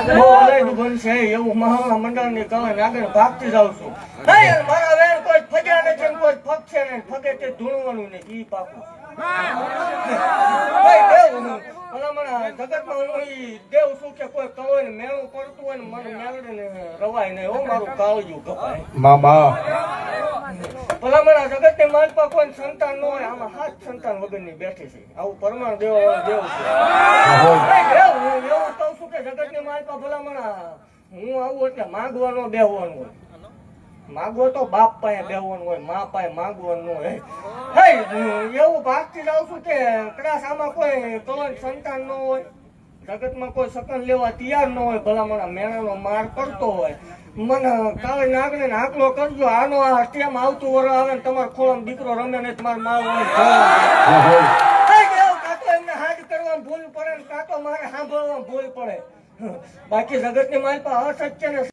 બનશે એવું મહામણા મંડળની કમાઈને આગળ ભાગતી જાઉં છું. મારા વેણ કોઈ ફગ્યા નથી ને કોઈ ફગશે ને ફગે તે ધૂણવાનું ને ઈ પાકું. જગતમાં હું ઈ દેવ છું કે કોઈ કળો ને મેળું પડતું હોય ને મને મેળવે ને રવાય નહીં. હો મારું કાળજું કપાય મામા ભલામણા જગત ની માલપા કોઈ સંતાન ન હોય. આમાં 7 સંતાન વગરની બેઠી છે. આવું પરમાણ દેવ છે. હું એવું કહું છું કે જગત ની માલપા ભલામણા હું આવું એટલે માંગવાનો બેહવાનું હોય. માગવો તો બાપ પાસે બેહવાનું હોય, મા પાસે માંગવાનું હોય. એવું ભાગતી જાઉં છું કે કદાચ આમાં કોઈ કલંક સંતાન ન હોય, જગતમાં કોઈ સકન લેવા તૈયાર ન હોય, ભલામણા મેણાનો માર પડતો હોય. મને કાલે નાગને હાકલો કરજો. આનો આ ટેમ આવતું વર આવે ને તમારા ખોળામાં દીકરો રમે ને તમારે મારવાનું કાતો એમને હાજ કરવામાં ભૂલ પડે ને કાતો મારે સાંભળવામાં ભૂલ પડે. બાકી જગતની માલપા અસત્ય ને